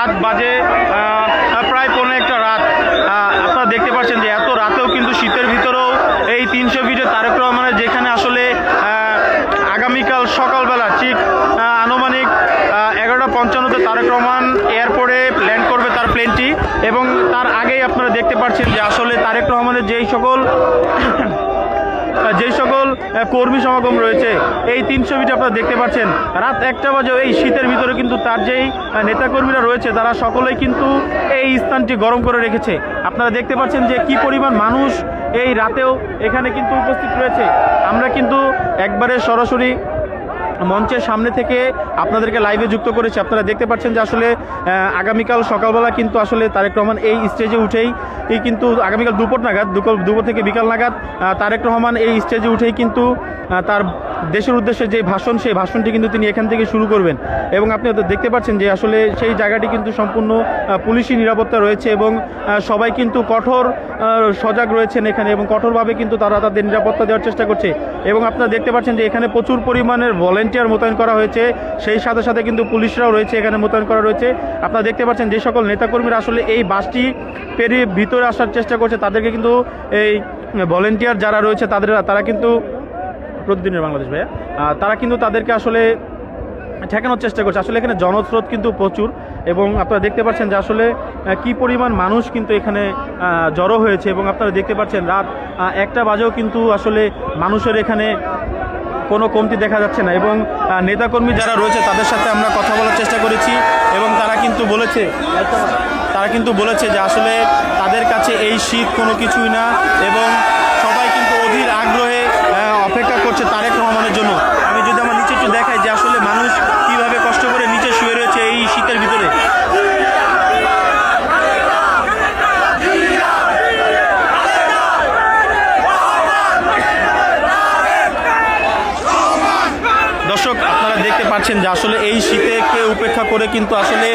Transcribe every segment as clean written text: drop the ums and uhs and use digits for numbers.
রাত বাজে প্রায় 1:15 রাত। আপনারা দেখতে পাচ্ছেন যে এত রাতেও কিন্তু শীতের ভিতরেও এই 300 ফিটে তারেক রহমানের যেখানে আসলে আগামীকাল সকালবেলা ঠিক আনুমানিক 11:55-তে তারেক রহমান এয়ারপোর্টে ল্যান্ড করবে তার প্লেনটি, এবং তার আগেই আপনারা দেখতে পাচ্ছেন যে আসলে তারেক রহমানের যেই সকল কর্মী সমাগম রয়েছে এই 300 ফিটে আপনারা দেখতে পাচ্ছেন রাত 1টা বাজে এই শীতের ভিতরে কিন্তু তার যেই নেতাকর্মীরা রয়েছে তারা সকলেই কিন্তু এই স্থানটি গরম করে রেখেছে। আপনারা দেখতে পাচ্ছেন যে কি পরিমাণ মানুষ এই রাতেও এখানে কিন্তু উপস্থিত রয়েছে। আমরা কিন্তু একবারে সরাসরি মঞ্চের সামনে থেকে আপনাদেরকে লাইভে যুক্ত করেছি। আপনারা দেখতে পাচ্ছেন যে আসলে আগামীকাল সকালবেলা কিন্তু আসলে তারেক রহমান এই স্টেজে উঠেই কিন্তু আগামীকাল দুপুর থেকে বিকাল নাগাদ তারেক রহমান এই স্টেজে উঠেই কিন্তু তার দেশের উদ্দেশ্যে যে ভাষণ সেই ভাষণটি কিন্তু তিনি এখান থেকে শুরু করবেন। এবং আপনি দেখতে পাচ্ছেন যে আসলে সেই জায়গাটি কিন্তু সম্পূর্ণ পুলিশি নিরাপত্তা রয়েছে এবং সবাই কিন্তু কঠোর সজাগ রয়েছেন এখানে এবং কঠোরভাবে কিন্তু তারা তাদের নিরাপত্তা দেওয়ার চেষ্টা করছে। এবং আপনারা দেখতে পাচ্ছেন যে এখানে প্রচুর পরিমাণের ভলেন্টিয়ার মোতায়েন করা হয়েছে, সেই সাথে সাথে কিন্তু পুলিশরাও রয়েছে এখানে মোতায়েন করা রয়েছে। আপনারা দেখতে পাচ্ছেন যে সকল নেতাকর্মীরা আসলে এই বাসটি পেরিয়ে ভিতরে আসার চেষ্টা করছে তাদেরকে কিন্তু এই ভলেন্টিয়ার যারা রয়েছে তারা কিন্তু প্রতিদিনের বাংলাদেশ ভাইয়া তারা কিন্তু তাদেরকে আসলে ঠেকানোর চেষ্টা করছে। আসলে এখানে জনস্রোত কিন্তু প্রচুর এবং আপনারা দেখতে পাচ্ছেন যে আসলে কি পরিমাণ মানুষ কিন্তু এখানে জড়ো হয়েছে। এবং আপনারা দেখতে পাচ্ছেন রাত 1টা বাজেও কিন্তু আসলে মানুষের এখানে কোনো কমতি দেখা যাচ্ছে না। এবং নেতাকর্মী যারা রয়েছে তাদের সাথে আমরা কথা বলার চেষ্টা করেছি এবং তারা কিন্তু বলেছে যে আসলে তাদের কাছে এই শীত কোনো কিছুই না এবং সবাই কিন্তু অধীর আগ্রহে অপেক্ষা করছে তারেক রহমানের জন্য। আমি যদি আমার নিচে একটু দেখাই যে আসলে মানুষ কিভাবে কষ্ট করে নিচে শুয়ে রয়েছে এই শীতের ভিতরে। দর্শক আপনারা দেখতে পাচ্ছেন যে আসলে এই শীতকে উপেক্ষা করে কিন্তু আসলে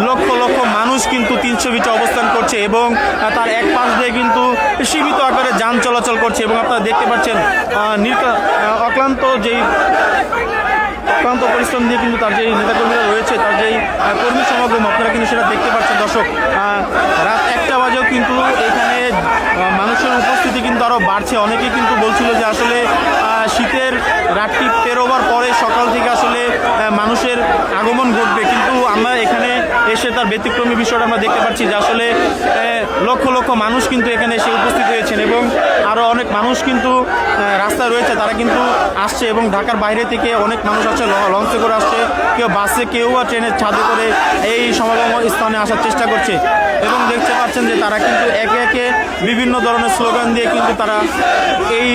লক্ষ লক্ষ মানুষ কিন্তু 300 ফিটে অবস্থান করছে এবং তার এক পাশ দিয়ে কিন্তু সীমিত আকারে যান চলাচল করছে। এবং আপনারা দেখতে পাচ্ছেন অক্লান্ত পরিশ্রম দিয়ে কিন্তু তার যেই নেতাকর্মীরা রয়েছে তার যেই কর্মী সমাগম আপনারা কিন্তু সেটা দেখতে পাচ্ছেন। দর্শক রাত 1টা বাজেও কিন্তু এখানে মানুষের উপস্থিতি কিন্তু আরও বাড়ছে। অনেকেই কিন্তু বলছিল যে আসলে শীতের রাতটি পেরোবার পরে সকাল থেকে আসলে মানুষের আগমন ঘটবে, কিন্তু আমরা এখানে এসে তার ব্যতিক্রমী বিষয়টা আমরা দেখতে পাচ্ছি যে আসলে লক্ষ লক্ষ মানুষ কিন্তু এখানে এসে উপস্থিত হয়েছেন এবং আরও অনেক মানুষ কিন্তু রাস্তায় রয়েছে, তারা কিন্তু আসছে এবং ঢাকার বাইরে থেকে অনেক মানুষ আসছে, লঞ্চে করে আসছে, কেউ বাসে, কেউ বা ট্রেনের ছাদে করে এই সমাগম স্থানে আসার চেষ্টা করছে। এবং দেখতে পাচ্ছেন যে তারা কিন্তু একে একে বিভিন্ন ধরনের স্লোগান দিয়ে কিন্তু তারা এই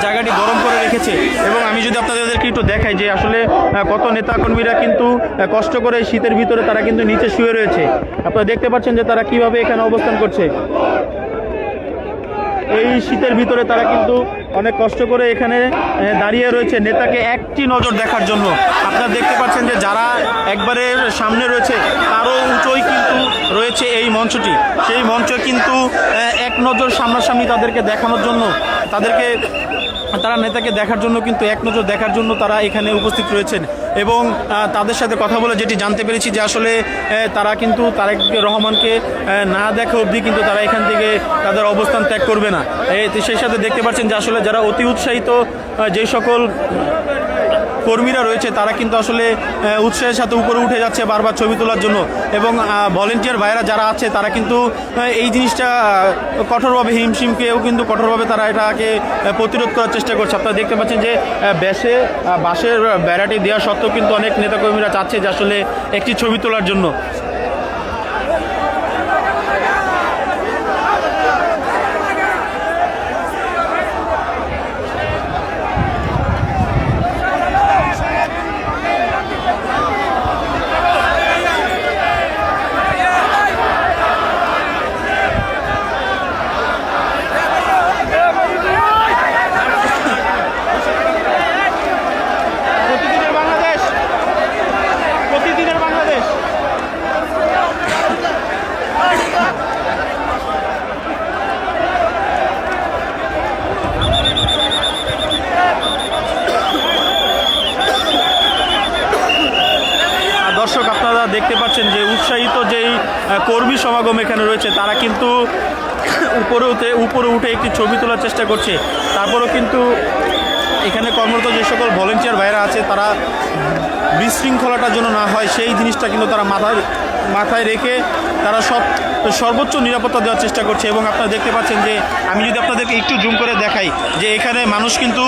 জায়গাটি গরম করে রেখেছে। এবং আমি যদি আপনাদেরকে একটু দেখাই যে আসলে কত নেতাকর্মীরা কিন্তু কষ্ট করে শীতের ভিতরে তারা কিন্তু নিচে শুয়ে রয়েছে। আপনারা দেখতে পাচ্ছেন যে তারা কিভাবে এখানে অবস্থান করছে। এই শীতের ভিতরে তারা কিন্তু অনেক কষ্ট করে এখানে দাঁড়িয়ে রয়েছে নেতাকে একটি নজর দেখার জন্য। আপনারা দেখতে পাচ্ছেন যে যারা একবারে সামনে রয়েছে তারও উঁচুই কিন্তু রয়েছে এই মঞ্চটি, সেই মঞ্চ কিন্তু এক নজর সামনাসামনি তাদেরকে দেখানোর জন্য তারা নেতাকে দেখার জন্য কিন্তু এক নজর দেখার জন্য তারা এখানে উপস্থিত রয়েছেন। এবং তাদের সাথে কথা বলে যেটি জানতে পেরেছি যে আসলে তারা কিন্তু তারেক রহমানকে না দেখা অবধি কিন্তু তারা এখান থেকে তাদের অবস্থান ত্যাগ করবে না। সেই সাথে দেখতে পাচ্ছেন যে আসলে যারা অতি উৎসাহিত যে সকল কর্মীরা রয়েছে তারা কিন্তু আসলে উৎসাহের সাথে উপরে উঠে যাচ্ছে বারবার ছবি তোলার জন্য। এবং ভলেন্টিয়ার ভাইরা যারা আছে তারা কিন্তু এই জিনিসটা কঠোরভাবে হিমশিমকেও কিন্তু কঠোরভাবে তারা এটাকে প্রতিরোধ করার চেষ্টা করছে। আপনারা দেখতে পাচ্ছেন যে বাসের ব্যারাটি দেওয়া সত্ত্বেও কিন্তু অনেক নেতাকর্মীরা চাচ্ছে যে আসলে একটি ছবি তোলার জন্য। দেখতে পাচ্ছেন যে উৎসাহিত যেই কর্মী সমাগম এখানে রয়েছে তারা কিন্তু উপরে উঠে একটি ছবি তোলার চেষ্টা করছে। তারপরেও কিন্তু এখানে কর্মরত যে সকল ভলেন্টিয়ার ভাইরা আছে তারা বিশৃঙ্খলাটার জন্য না হয় সেই জিনিসটা কিন্তু তারা মাথায় রেখে তারা সর্বোচ্চ নিরাপত্তা দেওয়ার চেষ্টা করছে। এবং আপনারা দেখতে পাচ্ছেন যে আমি যদি আপনাদেরকে একটু জুম করে দেখাই যে এখানে মানুষ কিন্তু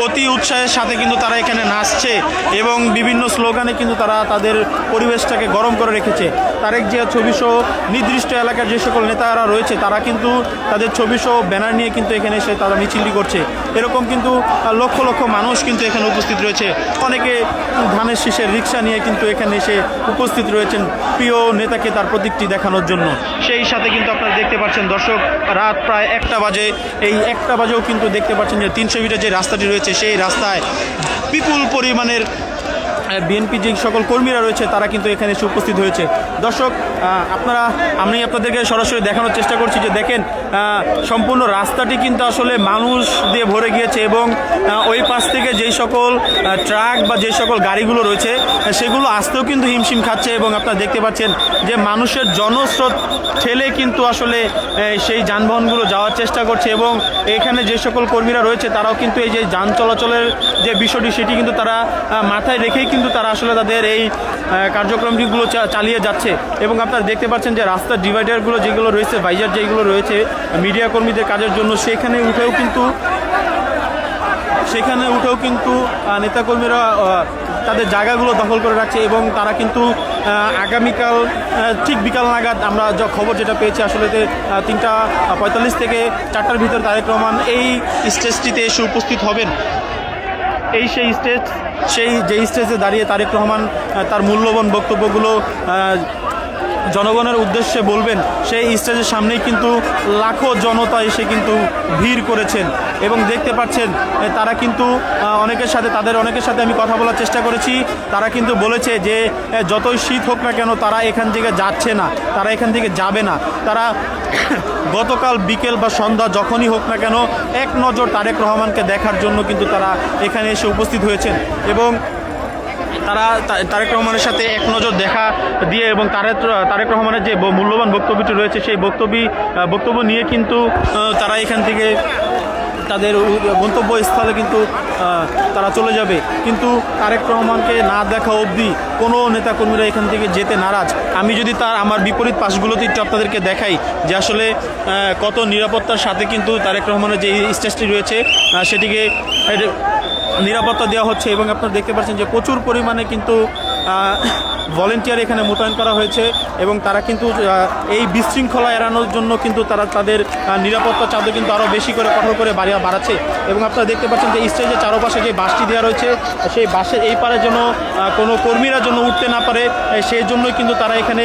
অতি উৎসাহের সাথে কিন্তু তারা এখানে নাচছে এবং বিভিন্ন স্লোগানে কিন্তু তারা তাদের পরিবেশটাকে গরম করে রেখেছে। তারেক জিয়া ছবিসহ নির্দিষ্ট এলাকার যে সকল নেতারা রয়েছে তারা কিন্তু তাদের ছবিসহ ব্যানার নিয়ে কিন্তু এখানে এসে তারা মিছিলটি করছে। এরকম কিন্তু লক্ষ লক্ষ মানুষ কিন্তু এখানে উপস্থিত রয়েছে। অনেকে ধানের শীষের রিক্সা নিয়ে কিন্তু এখানে এসে উপস্থিত রয়েছেন প্রিয় নেতাকে তার প্রতীকটি দেখানোর জন্য। সেই সাথে কিন্তু আপনারা দেখতে পাচ্ছেন দর্শক রাত প্রায় 1টা বাজে। এই 1টা বাজেও কিন্তু দেখতে পাচ্ছেন যে 300 ফিটের যে রাস্তাটি রয়েছে সেই রাস্তায় বিপুল পরিমাণের বিএনপি যে সকল কর্মীরা রয়েছে তারা কিন্তু এখানে এসে উপস্থিত হয়েছে। দর্শক আমি আপনাদেরকে সরাসরি দেখানোর চেষ্টা করছি যে দেখেন সম্পূর্ণ রাস্তাটি কিন্তু আসলে মানুষ দিয়ে ভরে গিয়েছে এবং ওই পাশ থেকে যেই সকল ট্রাক বা যে সকল গাড়িগুলো রয়েছে সেগুলো আসতেও কিন্তু হিমশিম খাচ্ছে। এবং আপনারা দেখতে পাচ্ছেন যে মানুষের জনস্রোত ঠেলে কিন্তু আসলে সেই যানবাহনগুলো যাওয়ার চেষ্টা করছে এবং এখানে যে সকল কর্মীরা রয়েছে তারাও কিন্তু এই যে যান চলাচলের যে বিষয়টি সেটি কিন্তু তারা মাথায় রেখেই কিন্তু তারা আসলে তাদের এই কার্যক্রমগুলো চালিয়ে যাচ্ছে। এবং আপনারা দেখতে পাচ্ছেন যে রাস্তার ডিভাইডারগুলো যেগুলো রয়েছে ভাইজার যেগুলো রয়েছে মিডিয়া কর্মীদের কাজের জন্য সেখানে উঠেও কিন্তু নেতাকর্মীরা তাদের জায়গাগুলো দখল করে রাখছে এবং তারা কিন্তু আগামীকাল ঠিক বিকাল নাগাদ আমরা খবর যেটা পেয়েছি আসলে 3:45 থেকে 4টার ভিতর তারেক রহমান এই স্টেজটিতে এসে উপস্থিত হবেন। সেই যে স্টেজে দাঁড়িয়ে তারেক রহমান তার মূল্যবান বক্তব্যগুলো জনগণের উদ্দেশ্যে বলবেন সেই স্টেজের সামনেই কিন্তু লাখো জনতা এসে কিন্তু ভিড় করেছেন। এবং দেখতে পাচ্ছেন তারা কিন্তু অনেকের সাথে আমি কথা বলার চেষ্টা করেছি। তারা কিন্তু বলেছে যে যতই শীত হোক না কেন তারা এখান থেকে যাচ্ছে না, তারা এখান থেকে যাবে না। তারা গতকাল বিকেল বা সন্ধ্যা যখনই হোক না কেন এক নজর তারেক রহমানকে দেখার জন্য কিন্তু তারা এখানে এসে উপস্থিত হয়েছেন এবং তারা তারেক রহমানের সাথে এক নজর দেখা দিয়ে এবং তারেক রহমানের যে মূল্যবান বক্তব্যটি রয়েছে সেই বক্তব্য নিয়ে কিন্তু তারা এখান থেকে তাদের গন্তব্যস্থলে কিন্তু তারা চলে যাবে। কিন্তু তারেক রহমানকে না দেখা অবধি কোনো নেতাকর্মীরা এখান থেকে যেতে নারাজ। আমি যদি আমার বিপরীত পাশগুলোতে একটু আপনাদেরকে দেখাই যে আসলে কত নিরাপত্তার সাথে কিন্তু তারেক রহমানের যে স্টেজটি রয়েছে সেটিকে নিরাপত্তা দেওয়া হচ্ছে এবং আপনারা দেখতে পাচ্ছেন যে প্রচুর পরিমাণে কিন্তু ভলেন্টিয়ার এখানে মোতায়েন করা হয়েছে এবং তারা কিন্তু এই বিশৃঙ্খলা এড়ানোর জন্য কিন্তু তারা তাদের নিরাপত্তা চাদর কিন্তু আরও বেশি করে কঠোর করে বাড়াচ্ছে। এবং আপনারা দেখতে পাচ্ছেন যে স্টেজের চারপাশে যে বাসটি দেওয়া রয়েছে সেই বাসের এই পারের জন্য কোনো কর্মীরা জন্য উঠতে না পারে সেই জন্যই কিন্তু তারা এখানে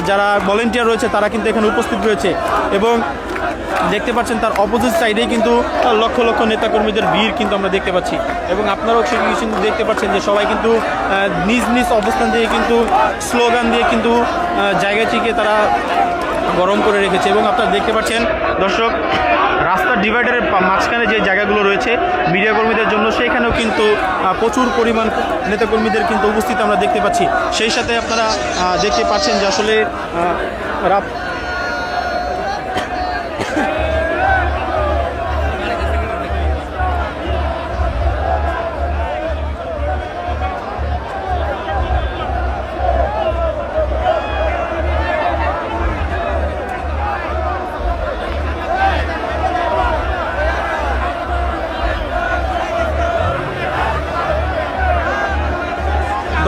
যারা ভলেন্টিয়ার রয়েছে তারা কিন্তু এখানে উপস্থিত রয়েছে। এবং দেখতে পাচ্ছেন তার অপোজিট সাইডেই কিন্তু লক্ষ লক্ষ নেতাকর্মীদের ভিড় কিন্তু আমরা দেখতে পাচ্ছি। এবং আপনারাও কিন্তু দেখতে পাচ্ছেন যে সবাই কিন্তু নিজ নিজ অবস্থান থেকে কিন্তু স্লোগান দিয়ে কিন্তু জায়গাটিকে তারা গরম করে রেখেছে। এবং আপনারা দেখতে পাচ্ছেন দর্শক রাস্তার ডিভাইডারের মাঝখানে যে জায়গাগুলো রয়েছে মিডিয়া কর্মীদের জন্য সেখানেও কিন্তু প্রচুর পরিমাণ নেতাকর্মীদের কিন্তু উপস্থিত আমরা দেখতে পাচ্ছি। সেই সাথে আপনারা দেখতে পাচ্ছেন যে আসলে রাত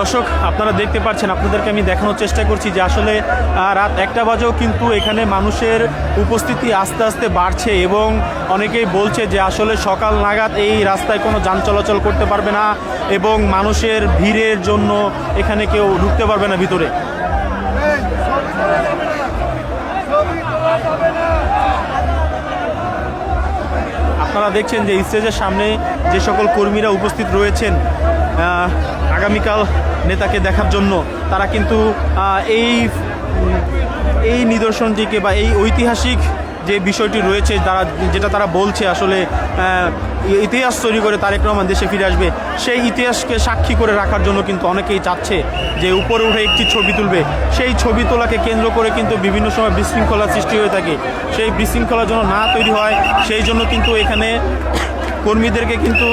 দর্শক আপনারা দেখতে পাচ্ছেন, আপনাদেরকে আমি দেখানোর চেষ্টা করছি যে আসলে রাত 1টা বাজেও কিন্তু এখানে মানুষের উপস্থিতি আস্তে আস্তে বাড়ছে এবং অনেকেই বলছে যে আসলে সকাল নাগাদ এই রাস্তায় কোনো যান চলাচল করতে পারবে না এবং মানুষের ভিড়ের জন্য এখানে কেউ ঢুকতে পারবে না ভিতরে। আপনারা দেখছেন যে স্টেজের সামনে যে সকল কর্মীরা উপস্থিত রয়েছেন আগামীকাল নেতাকে দেখার জন্য, তারা কিন্তু এই নিদর্শনটিকে বা এই ঐতিহাসিক যে বিষয়টি রয়েছে যেটা তারা বলছে আসলে ইতিহাস তৈরি করে তারেক রহমান দেশে ফিরে আসবে, সেই ইতিহাসকে সাক্ষী করে রাখার জন্য কিন্তু অনেকেই চাচ্ছে যে উপরে উঠে একটি ছবি তুলবে। সেই ছবি তোলাকে কেন্দ্র করে কিন্তু বিভিন্ন সময় বিশৃঙ্খলার সৃষ্টি হয়ে থাকে। সেই বিশৃঙ্খলার জন্য না তৈরি হয়, সেই জন্য কিন্তু এখানে কর্মীদেরকে কিন্তু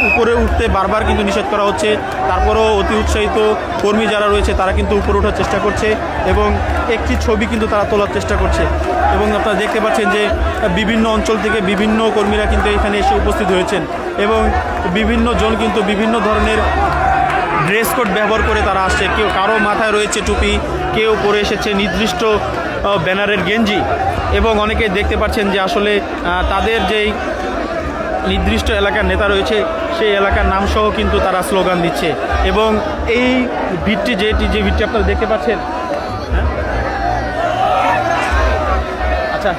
উপরে উঠতে বারবার কিন্তু নিষেধ করা হচ্ছে। তারপরেও অতি উৎসাহিত কর্মী যারা রয়েছে তারা কিন্তু উপরে ওঠার চেষ্টা করছে এবং একটি ছবি কিন্তু তারা তোলার চেষ্টা করছে। এবং আপনারা দেখতে পাচ্ছেন যে বিভিন্ন অঞ্চল থেকে বিভিন্ন কর্মীরা কিন্তু এখানে এসে উপস্থিত হয়েছেন এবং বিভিন্ন জন কিন্তু বিভিন্ন ধরনের ড্রেস কোড ব্যবহার করে তারা আসছে। কেউ কারো মাথায় রয়েছে টুপি, কেউ পরে এসেছে নির্দিষ্ট ব্যানারের গেঞ্জি এবং অনেকে দেখতে পাচ্ছেন যে আসলে তাদের যেই নির্দিষ্ট এলাকার নেতা রয়েছে সেই এলাকার নামসহ কিন্তু তারা স্লোগান দিচ্ছে। এবং এই ভিড়টি যে ভিড়টি আপনারা দেখতে পাচ্ছেন, আচ্ছা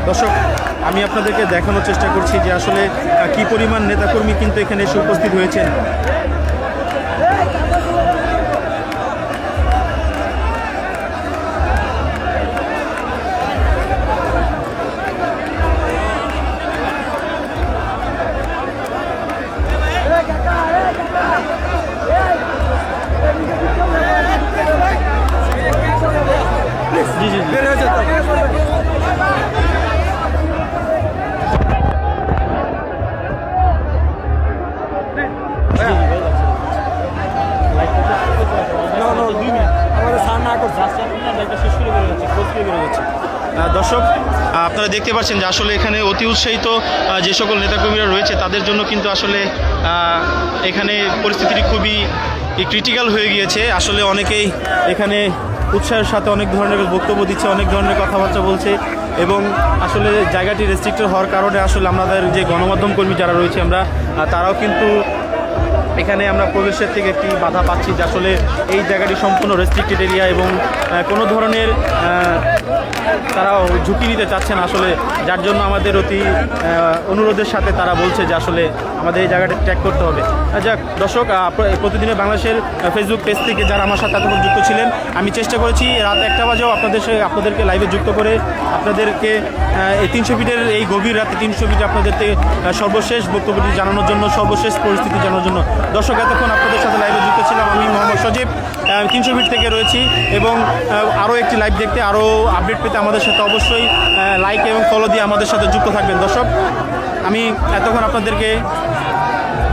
দর্শক, আমি আপনাদেরকে দেখানোর চেষ্টা করছি যে আসলে কি পরিমাণ নেতাকর্মী কিন্তু এখানে এসে উপস্থিত হয়েছেন। জি জি দর্শক, আপনারা দেখতে পাচ্ছেন যে আসলে এখানে অতি উৎসাহিত যে সকল নেতাকর্মীরা রয়েছে তাদের জন্য কিন্তু আসলে এখানে পরিস্থিতিটি খুবই ক্রিটিক্যাল হয়ে গিয়েছে। আসলে অনেকেই এখানে উৎসাহের সাথে অনেক ধরনের বক্তব্য দিচ্ছে, অনেক ধরনের কথাবার্তা বলছে এবং আসলে জায়গাটি রেস্ট্রিক্টেড হওয়ার কারণে আসলে আমাদের যে গণমাধ্যম কর্মী যারা রয়েছে আমরা তারাও কিন্তু এখানে আমরা প্রবেশের থেকে একটি বাধা পাচ্ছি যে আসলে এই জায়গাটি সম্পূর্ণ রেস্ট্রিক্টেড এরিয়া এবং কোনো ধরনের তারাও ঝুঁকি নিতে চাচ্ছে না আসলে, যার জন্য আমাদের অতি অনুরোধের সাথে তারা বলছে যে আসলে আমাদের এই জায়গাটা ট্র্যাক করতে হবে। যাক দর্শক, প্রতিদিনের বাংলাদেশের ফেসবুক পেজ থেকে যারা আমার সাথে এতক্ষণ যুক্ত ছিলেন, আমি চেষ্টা করেছি রাত 1টা বাজেও আপনাদেরকে লাইভে যুক্ত করে আপনাদেরকে এই 300 ফিটের এই গভীর রাতে 300 ফিটে আপনাদেরকে সর্বশেষ বক্তব্যটি জানানোর জন্য, সর্বশেষ পরিস্থিতি জানানোর জন্য। দর্শক, এতক্ষণ আপনাদের সাথে লাইভে যুক্ত ছিলাম আমি মোহাম্মদ সজীব, 300 ফিট থেকে রয়েছি এবং আরও একটি লাইভ দেখতে, আরও আপডেট পেতে আমাদের সাথে অবশ্যই লাইক এবং ফলো দিয়ে আমাদের সাথে যুক্ত থাকবেন। দর্শক, আমি এতক্ষণ আপনাদেরকে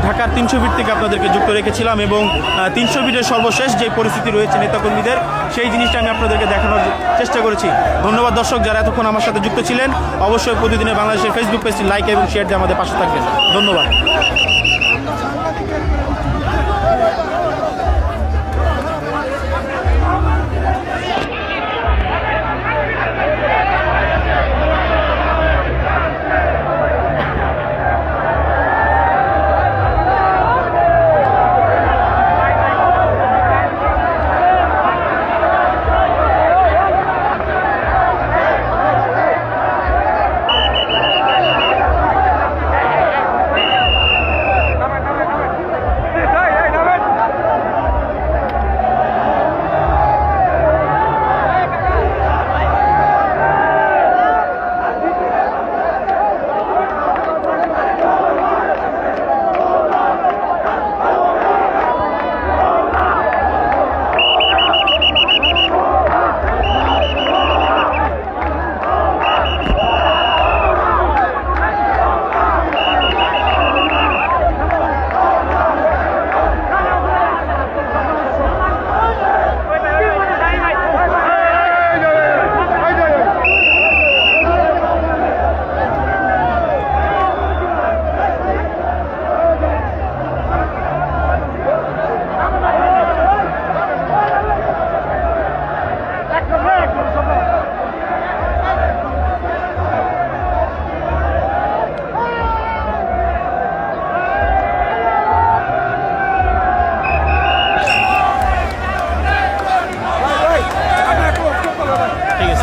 ঢাকার 300 ফিট থেকে আপনাদেরকে যুক্ত রেখেছিলাম এবং 300 ফিটের সর্বশেষ যে পরিস্থিতি রয়েছে নেতাকর্মীদের, সেই জিনিসটা আমি আপনাদেরকে দেখানোর চেষ্টা করেছি। ধন্যবাদ দর্শক, যারা এতক্ষণ আমার সাথে যুক্ত ছিলেন। অবশ্যই প্রতিদিনের বাংলাদেশের ফেসবুক পেজটি লাইক এবং শেয়ার দিয়ে আমাদের পাশে থাকবেন। ধন্যবাদ।